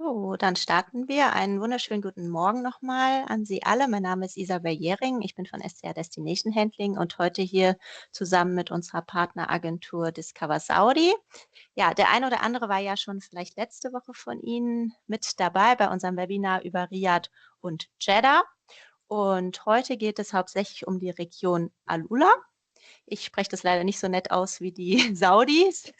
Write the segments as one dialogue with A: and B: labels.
A: So, dann starten wir. Einen wunderschönen guten Morgen nochmal an Sie alle. Mein Name ist Isabel Jähring. Ich bin von SCR Destination Handling und heute hier zusammen mit unserer Partneragentur Discover Saudi. Ja, der eine oder andere war ja schon vielleicht letzte Woche von Ihnen mit dabei bei unserem Webinar über Riyadh und Jeddah. Und heute geht es hauptsächlich um die Region AlUla. Ich spreche das leider nicht so nett aus wie die Saudis.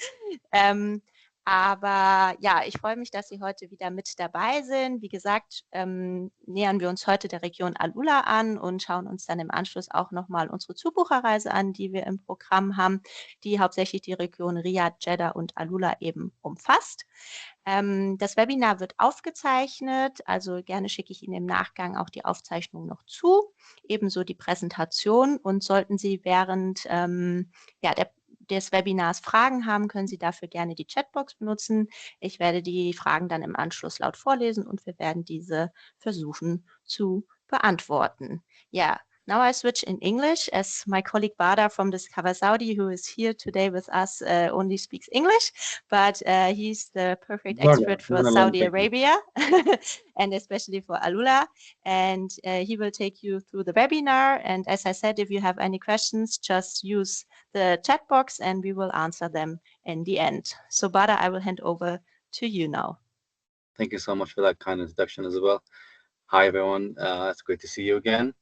A: Ähm, aber ja, ich freue mich, dass Sie heute wieder mit dabei sind. Wie gesagt, nähern wir uns heute der Region AlUla an und schauen uns dann im Anschluss auch nochmal unsere Zubucherreise an, die wir im Programm haben, die hauptsächlich die Region Riyadh, Jeddah und AlUla eben umfasst. Das Webinar wird aufgezeichnet, also gerne schicke ich Ihnen im Nachgang auch die Aufzeichnung noch zu, ebenso die Präsentation. Und sollten Sie während des Webinars Fragen haben, können Sie dafür gerne die Chatbox benutzen. Ich werde die Fragen dann im Anschluss laut vorlesen und wir werden diese versuchen zu beantworten. Ja, now I switch in English as my colleague Bada from Discover Saudi, who is here today with us, only speaks English, but he's the perfect expert for Saudi Arabia and especially for AlUla. And he will take you through the webinar. And as I said, if you have any questions, just use the chat box and we will answer them in the end. So Bada, I will hand over to you now.
B: Thank you so much for that kind introduction as well. Hi, everyone. It's great to see you again.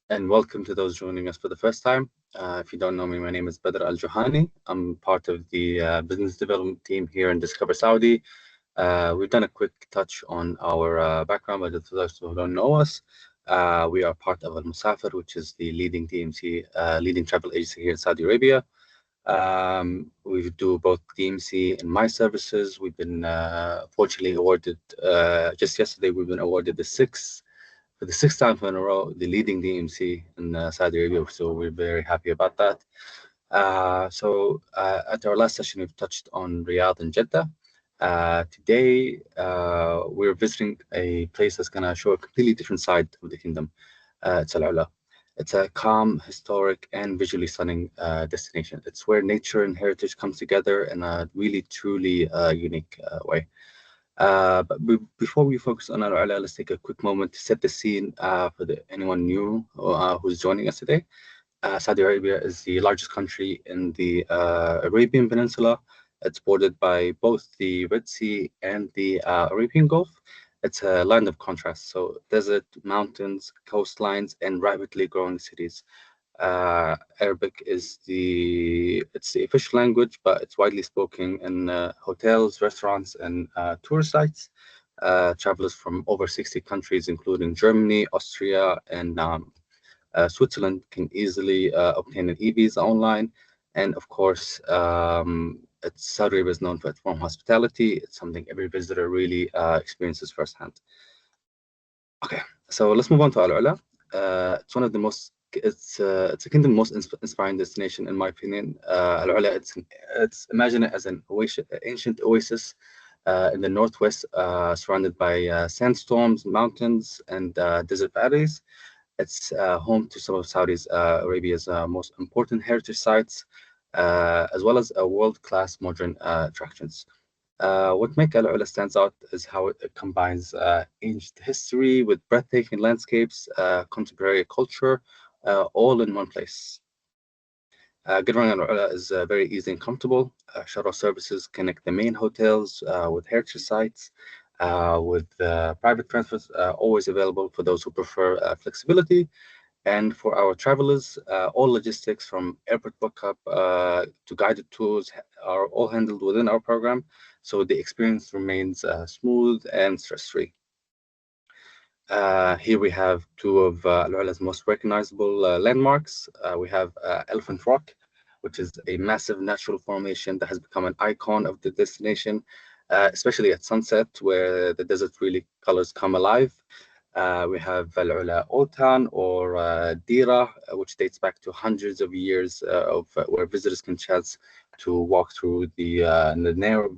B: And welcome to those joining us for the first time. If you don't know me, my name is Badr al Johani. I'm part of the business development team here in Discover Saudi. We've done a quick touch on our background, but for those who don't know us, we are part of Al Musafir, which is the leading DMC, leading travel agency here in Saudi Arabia. We do both DMC and My Services. We've been fortunately awarded, just yesterday, we've been awarded for the sixth time in a row, the leading DMC in Saudi Arabia. So we're very happy about that. At our last session, we've touched on Riyadh and Jeddah. Today, we're visiting a place that's going to show a completely different side of the kingdom. It's AlUla. It's a calm, historic, and visually stunning destination. It's where nature and heritage comes together in a really, truly unique way. But before we focus on AlUla, let's take a quick moment to set the scene for anyone new who's joining us today. Saudi Arabia is the largest country in the Arabian Peninsula. It's bordered by both the Red Sea and the Arabian Gulf. It's a land of contrast, so desert, mountains, coastlines, and rapidly growing cities. Arabic is the official language, but it's widely spoken in hotels, restaurants, and tourist sites. Travelers from over 60 countries, including Germany, Austria, and Switzerland, can easily obtain an e-visa online. And of course, Saudi Arabia is known for its warm hospitality. It's something every visitor really experiences firsthand. Okay, so let's move on to AlUla. It's one of the most it's a kingdom most inspiring destination in my opinion. AlUla, it's imagine it as an ancient oasis in the northwest, surrounded by sandstorms, mountains, and desert valleys. It's home to some of Saudi Arabia's most important heritage sites, as well as world-class modern attractions. What makes AlUla stands out is how it combines ancient history with breathtaking landscapes, contemporary culture, all in one place. Getting around AlUla is very easy and comfortable. Shuttle services connect the main hotels with heritage sites, with private transfers always available for those who prefer flexibility. And for our travelers, all logistics from airport lookup to guided tours are all handled within our program, so the experience remains smooth and stress-free. Here we have two of AlUla's most recognizable landmarks. We have Elephant Rock, which is a massive natural formation that has become an icon of the destination, especially at sunset, where the desert really colors come alive. We have AlUla Old Town, or Dira, which dates back to hundreds of years of where visitors can chance to walk through the narrow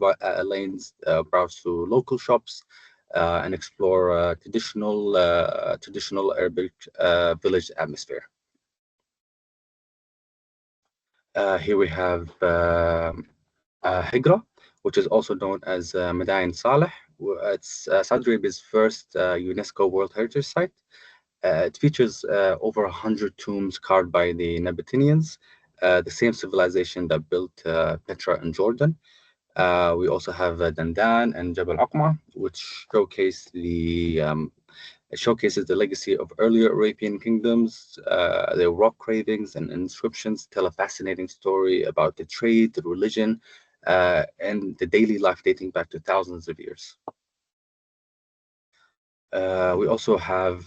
B: lanes, browse through local shops, and explore traditional Arabic village atmosphere. Here we have Hegra, which is also known as Madain Saleh. It's Saudi Arabia's first UNESCO World Heritage Site. It features over 100 tombs carved by the Nabateans, the same civilization that built Petra in Jordan. We also have Dandan and Jabal Aqma, which it showcases the legacy of earlier Arabian kingdoms. Their rock carvings and inscriptions tell a fascinating story about the trade, the religion, and the daily life dating back to thousands of years. We also have,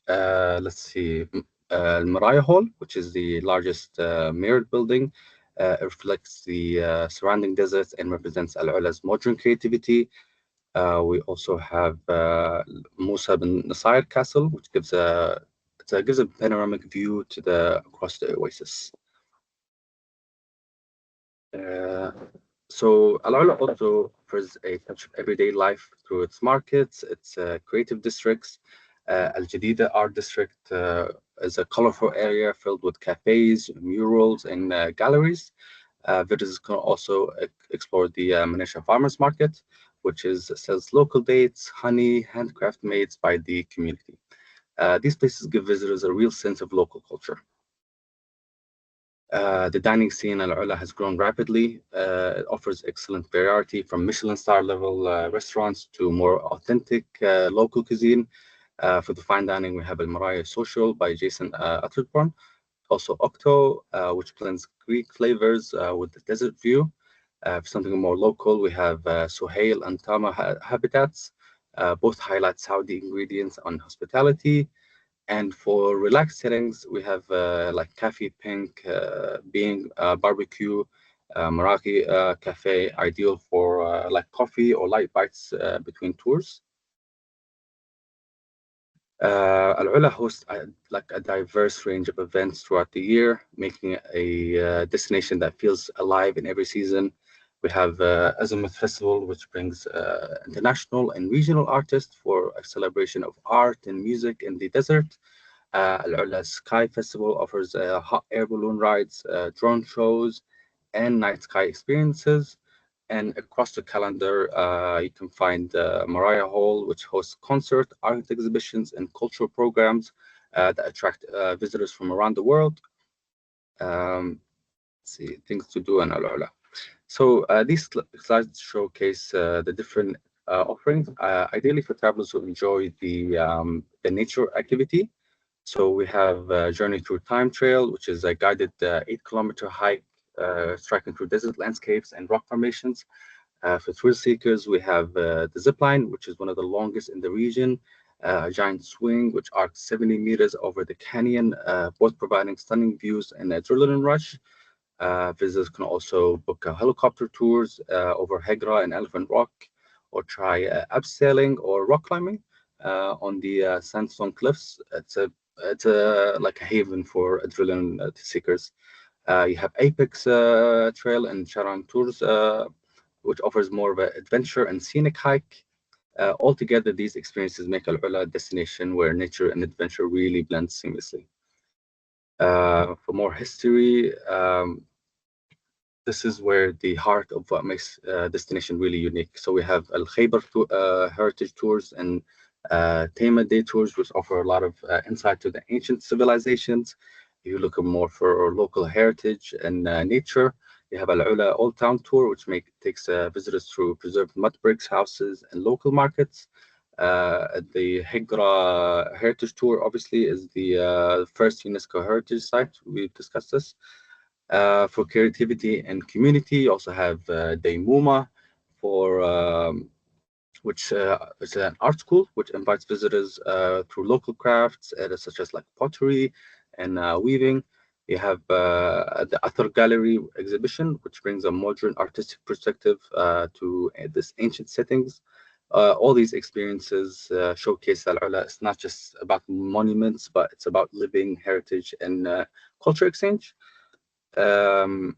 B: let's see, Al Hall, which is the largest mirrored building. It reflects the surrounding deserts and represents Al-Ula's modern creativity. We also have Musa bin Nasir Castle, which gives a panoramic view to across the oasis. So Al-Ula also offers a touch of everyday life through its markets, its creative districts. Al Jadida Art District is a colorful area filled with cafes, murals, and galleries. Visitors can also explore the Manisha Farmers Market, which sells local dates, honey, handcraft made by the community. These places give visitors a real sense of local culture. The dining scene in Al-Ula has grown rapidly. It offers excellent variety from Michelin star level restaurants to more authentic local cuisine. For the fine dining, we have Al Maraya Social by Jason Utterborn. Also Octo, which blends Greek flavors with the desert view. For something more local, we have Suhail and Tama Habitats. Both highlight Saudi ingredients on hospitality. And for relaxed settings, we have like Cafe Pink, being barbecue, Maraki Cafe, ideal for like coffee or light bites between tours. Al-Ula hosts like a diverse range of events throughout the year, making it a destination that feels alive in every season. We have Azimuth Festival, which brings international and regional artists for a celebration of art and music in the desert. Al-Ula Sky Festival offers hot air balloon rides, drone shows, and night sky experiences. And across the calendar, you can find Mariah Hall, which hosts concert, art exhibitions, and cultural programs that attract visitors from around the world. Let's see, things to do in Al-Ula. So these slides showcase the different offerings, ideally for travelers who enjoy the nature activity. So we have Journey Through Time Trail, which is a guided 8-kilometer hike striking through desert landscapes and rock formations. For thrill seekers, we have the zip line, which is one of the longest in the region, a giant swing which arcs 70 meters over the canyon, both providing stunning views and adrenaline rush. Visitors can also book helicopter tours over Hegra and Elephant Rock, or try abseiling or rock climbing on the sandstone cliffs. It's like a haven for adrenaline seekers. You have Apex Trail and Charan Tours, which offers more of an adventure and scenic hike. Altogether, these experiences make Al-Ula a destination where nature and adventure really blend seamlessly. For more history, this is where the heart of what makes destination really unique. So we have Al Khaybar heritage tours and Tema day tours, which offer a lot of insight to the ancient civilizations. If you're looking more for local heritage and nature, you have Al Ula Old Town Tour, which takes visitors through preserved mud bricks, houses, and local markets. The Hegra Heritage Tour, obviously, is the first UNESCO heritage site. We've discussed this. For creativity and community, you also have Daymuma, which is an art school which invites visitors through local crafts such as like pottery and weaving. You have the Athar Gallery exhibition, which brings a modern artistic perspective to this ancient settings. All these experiences showcase Al-Ula. It's not just about monuments, but it's about living heritage and culture exchange. Um,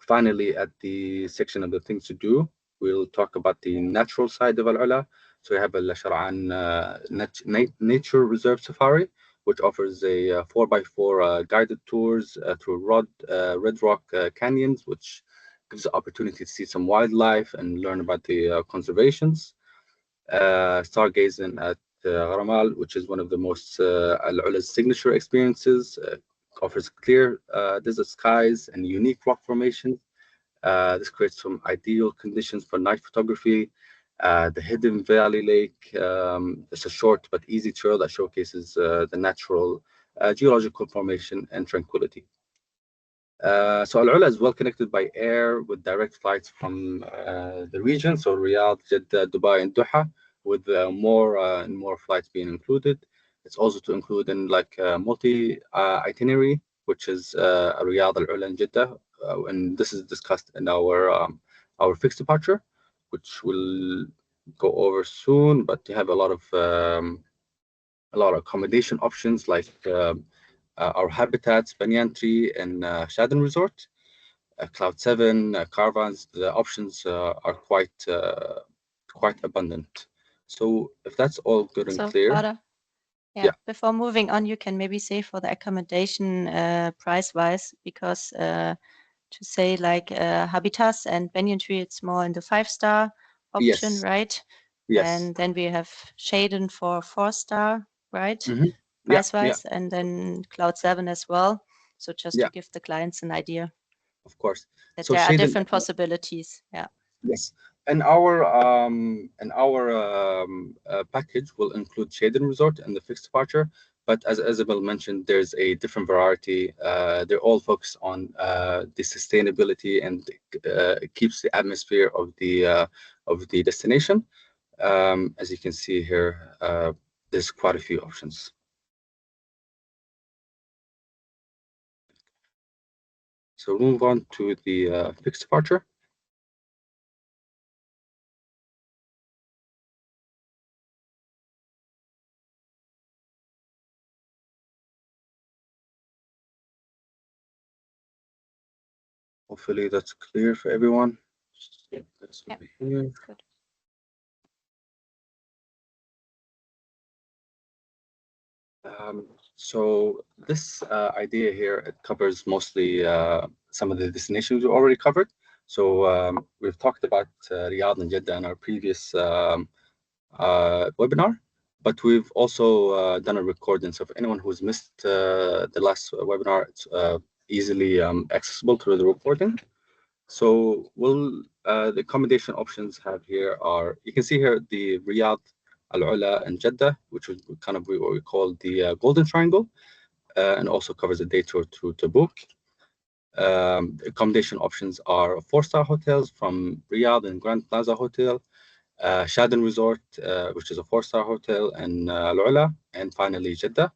B: Finally, at the section of the things to do, we'll talk about the natural side of Al-Ula. So we have Al Shar'an Nature Reserve Safari, which offers a 4x4 guided tours through Red Rock canyons, which gives the opportunity to see some wildlife and learn about the conservations. Stargazing at Gharamal, which is one of the most AlUla's signature experiences, offers clear desert skies and unique rock formations. This creates some ideal conditions for night photography. The Hidden Valley Lake, it's a short but easy trail that showcases the natural geological formation and tranquility. So AlUla is well connected by air with direct flights from the region, so Riyadh, Jeddah, Dubai, and Doha, with more and more flights being included. It's also to include in like multi itinerary, which is Riyadh, AlUla, and Jeddah, and this is discussed in our fixed departure, which we'll go over soon. But you have a lot of accommodation options like our habitats, Banyan Tree, and Shadden Resort, Cloud 7, caravans. The options are quite abundant. So if that's all good and
A: So,
B: clear,
A: Badr,
B: yeah,
A: before moving on, you can maybe say for the accommodation price-wise, because to say like Habitas and Banyan Tree, it's more in the 5-star option,
B: yes,
A: right?
B: yes,
A: And then we have Shaden for 4-star, right?
B: hmm yeah, yeah,
A: Price-wise, and then Cloud 7 as well. So just
B: yeah,
A: to give the clients an idea
B: of course.
A: that
B: So
A: there are
B: shaded,
A: different possibilities. Yeah.
B: yes, and our package will include shaded resort and the fixed departure. But as Isabel mentioned, there's a different variety. They're all focused on the sustainability, and it keeps the atmosphere of the destination. As you can see here, there's quite a few options. So move on to the fixed departure. Hopefully that's clear for everyone. This
A: Yeah,
B: over here.
A: that's good.
B: So this idea here, it covers mostly some of the destinations we already covered. So we've talked about Riyadh and Jeddah in our previous webinar, but we've also done a recording. So for anyone who's missed the last webinar, it's easily accessible through the recording. So the accommodation options have here are, you can see here the Riyadh, AlUla, and Jeddah, which is kind of what we call the Golden Triangle, and also covers a day tour to Tabuk. Accommodation options are 4-star hotels from Riyadh and Grand Plaza Hotel, Shadden Resort, which is a 4-star hotel, and AlUla, and finally Jeddah.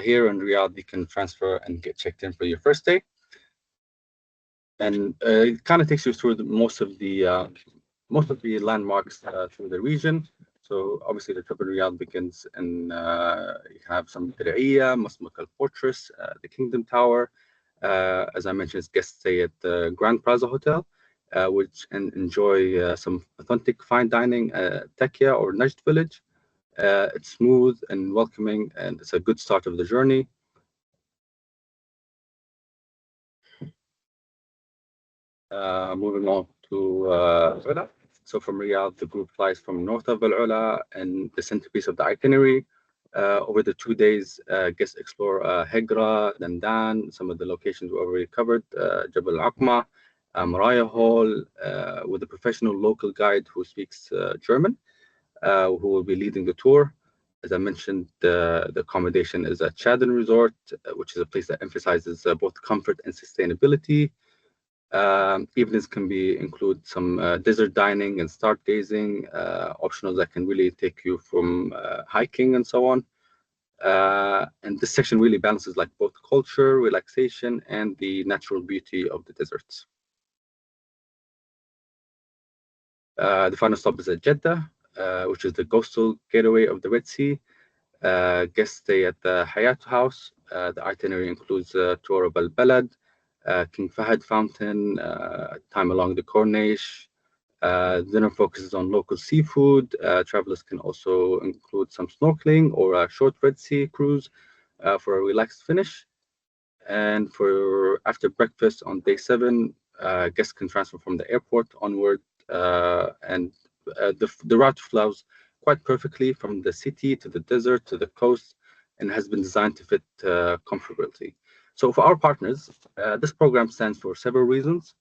B: Here in Riyadh, you can transfer and get checked in for your first day. And it kind of takes you through most of the landmarks through the region. So obviously the trip in Riyadh begins in you have some Diriyah, Masmakal Fortress, the Kingdom Tower. As I mentioned, guests stay at the Grand Plaza Hotel, which and enjoy some authentic fine dining at Tekia or Najd Village. It's smooth and welcoming, and it's a good start of the journey. Moving on to Ula. So from Riyadh, the group flies from north of Al-Ula and the centerpiece of the itinerary. Over the 2 days, guests explore Hegra, Dandan, some of the locations we already covered, Jabal Akma, Maraya Hall, with a professional local guide who speaks German, who will be leading the tour. As I mentioned, the accommodation is at Shadden Resort, which is a place that emphasizes both comfort and sustainability. Evenings can include some desert dining and stargazing, optional that can really take you from hiking and so on. And this section really balances like both culture, relaxation, and the natural beauty of the deserts. The final stop is at Jeddah, which is the coastal getaway of the Red Sea. Guests stay at the Hayat House. The itinerary includes a tour of Al Balad, King Fahd Fountain, time along the Corniche. Dinner focuses on local seafood. Travelers can also include some snorkeling or a short Red Sea cruise for a relaxed finish. And for after breakfast on day 7, guests can transfer from the airport onward, and the route flows quite perfectly from the city to the desert to the coast, and has been designed to fit comfortably. So for our partners, this program stands for several reasons.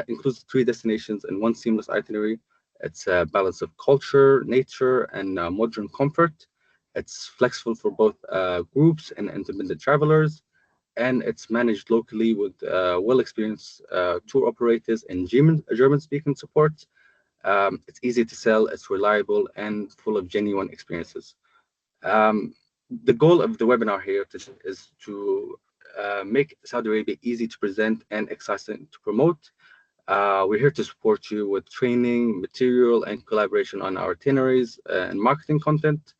B: Includes 3 destinations and 1 seamless itinerary. It's a balance of culture, nature, and modern comfort. It's flexible for both groups and independent travelers, and it's managed locally with well-experienced tour operators and German-speaking support. It's easy to sell, it's reliable, and full of genuine experiences. Um, the goal of the webinar here is to make Saudi Arabia easy to present and exciting to promote. We're here to support you with training, material, and collaboration on our itineraries and marketing content.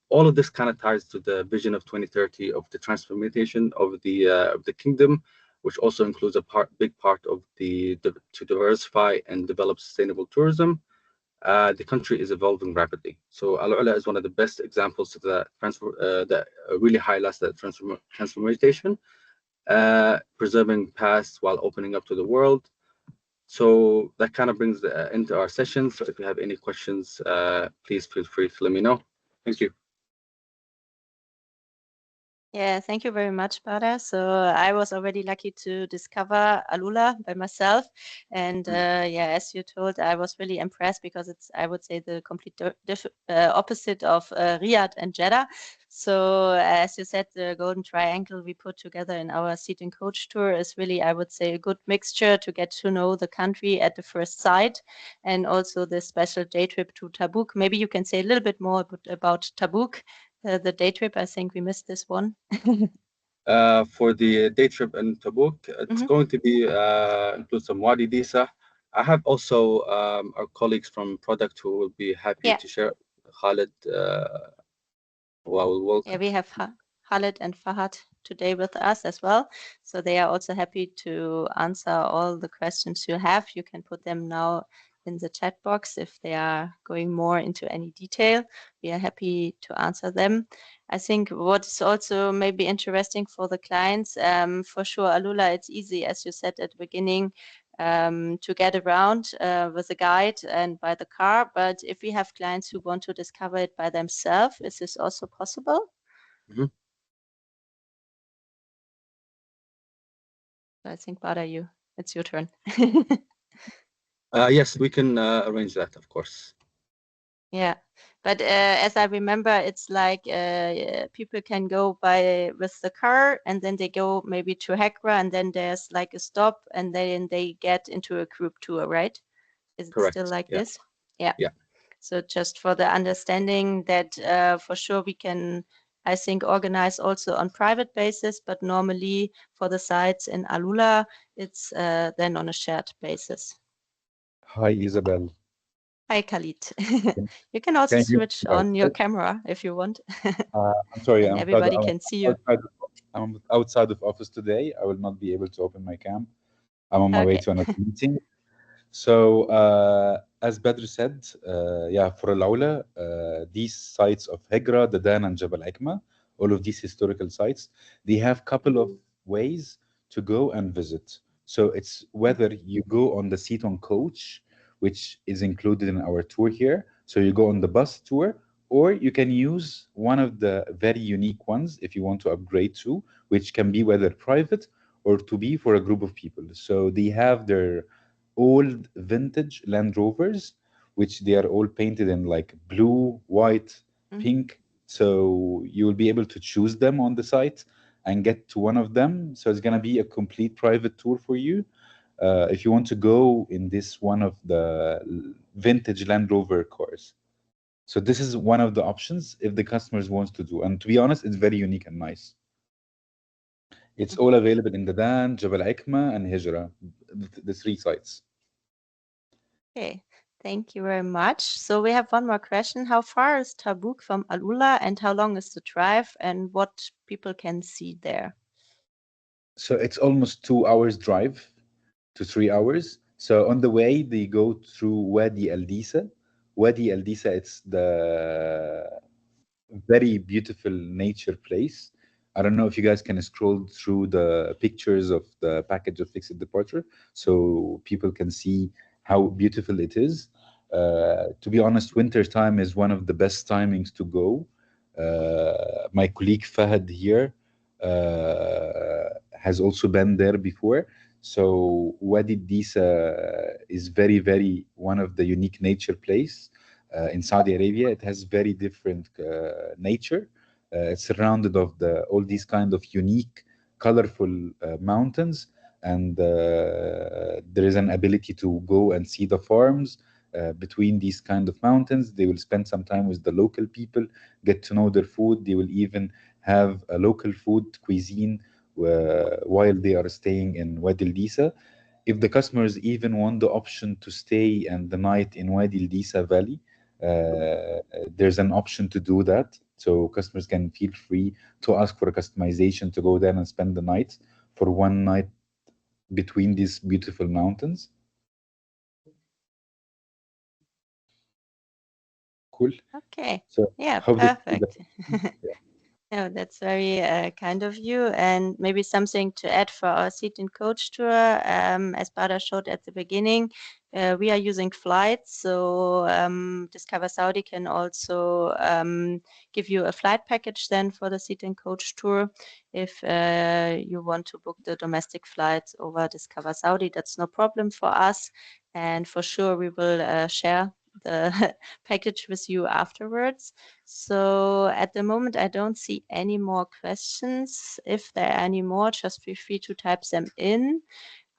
B: All of this kind of ties to the vision of 2030 of the transformation of the kingdom, which also includes a big part of to diversify and develop sustainable tourism. The country is evolving rapidly. So AlUla is one of the best examples to that really highlights that transformation, preserving past while opening up to the world. So that kind of brings the end to our session. So if you have any questions, please feel free to let me know. Thank you.
A: Yeah, thank you very much, Bada. So I was already lucky to discover AlUla by myself. And yeah, as you told, I was really impressed because it's, I would say, the complete opposite of Riyadh and Jeddah. So as you said, the golden triangle we put together in our seat and coach tour is really, I would say, a good mixture to get to know the country at the first sight, and also the special day trip to Tabuk. Maybe you can say a little bit more about Tabuk. The day trip, I think we missed this one.
B: For the day trip in Tabuk, it's going to be include some Wadi Disa. I have also our colleagues from product who will be happy to share. Khalid, welcome.
A: Yeah, we have Khalid and Fahad today with us as well. So they are also happy to answer all the questions you have. You can put them now in the chat box if they are going more into any detail. We are happy to answer them. I think what's also maybe interesting for the clients, for sure, AlUla, it's easy, as you said at the beginning, to get around with a guide and by the car. But if we have clients who want to discover it by themselves, is this also possible? I think, Bada, it's your turn.
B: Yes, we can arrange that, of course.
A: Yeah, but as I remember, it's like people can go with the car, and then they go maybe to Hegra, and then there's like a stop, and then they get into a group tour, right? Is it
B: Correct.
A: still like
B: Yeah.
A: this? Yeah.
B: Yeah.
A: So just for the understanding that for sure we can, I think, organize also on private basis, but normally for the sites in AlUla, it's then on a shared basis.
C: Hi, Isabel.
A: Hi, Khalid. You can also switch on your camera if you want.
C: I'm sorry,
A: and everybody can see you.
C: I'm outside of office today. I will not be able to open my cam. I'm on my way to another meeting. So, as Badr said, yeah, for AlUla, these sites of Hegra, Dadan, and Jabal Ikma, all of these historical sites, they have couple of ways to go and visit. So it's whether you go on the seat on coach, which is included in our tour here. So you go on the bus tour, or you can use one of the very unique ones if you want to upgrade to, which can be whether private or to be for a group of people. So they have their old vintage Land Rovers, which they are all painted in like blue, white, pink. So you will be able to choose them on the site and get to one of them. So it's going to be a complete private tour for you. If you want to go in this one of the vintage Land Rover cars. So this is one of the options if the customers wants to do. And to be honest, it's very unique and nice. It's all available in Dadan, Jabal Ikma, and Hijra, the 3 sites.
A: Okay, thank you very much. So we have one more question. How far is Tabuk from AlUla, and how long is the drive, and what people can see there?
C: So it's almost 2 hours drive to 3 hours. So on the way, they go through Wadi Al Disa. Wadi Al Disa, it's the very beautiful nature place I don't know if you guys can scroll through the pictures of the package of fixed departure so people can see how beautiful it is. To be honest, winter time is one of the best timings to go. My colleague Fahad here has also been there before. So Wadi Disa is very, very one of the unique nature place in Saudi Arabia. It has very different nature. It's surrounded of all these kind of unique, colorful mountains, and there is an ability to go and see the farms between these kind of mountains. They will spend some time with the local people, get to know their food. They will even have a local food cuisine while they are staying in Wadi Al Disa. If the customers even want the option to stay and the night in Wadi Al Disa Valley, there's an option to do that. So customers can feel free to ask for a customization to go there and spend the night for one night between these beautiful mountains. Cool.
A: Okay.
C: So
A: Yeah,
C: hope
A: perfect.
C: Yeah.
A: No, that's very kind of you. And maybe something to add for our Seat and Coach tour. As Badr showed at the beginning, we are using flights. So Discover Saudi can also give you a flight package then for the Seat and Coach tour. If you want to book the domestic flights over Discover Saudi, that's no problem for us. And for sure, we will share the package with you afterwards. So at the moment, I don't see any more questions. If there are any more, just feel free to type them in.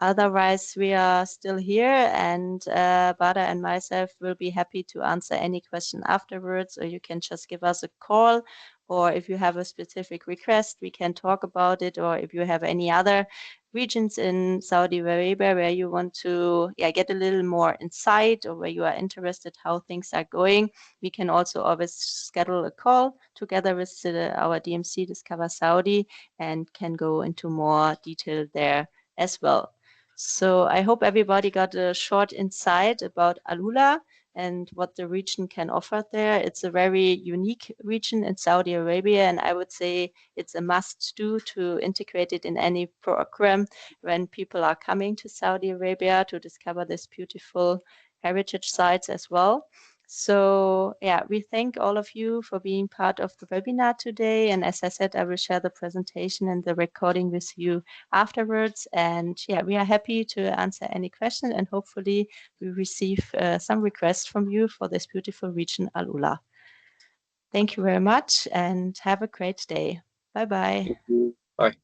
A: Otherwise, we are still here, and Badr and myself will be happy to answer any question afterwards, or you can just give us a call. Or if you have a specific request, we can talk about it. Or if you have any other regions in Saudi Arabia where you want to get a little more insight, or where you are interested how things are going, we can also always schedule a call together with our DMC Discover Saudi and can go into more detail there as well. So I hope everybody got a short insight about AlUla and what the region can offer there. It's a very unique region in Saudi Arabia, and I would say it's a must-do to integrate it in any program when people are coming to Saudi Arabia to discover these beautiful heritage sites as well. So we thank all of you for being part of the webinar today. And as I said, I will share the presentation and the recording with you afterwards. And we are happy to answer any question, and hopefully we receive some requests from you for this beautiful region, AlUla. Thank you very much and have a great day. Bye-bye.
B: Bye.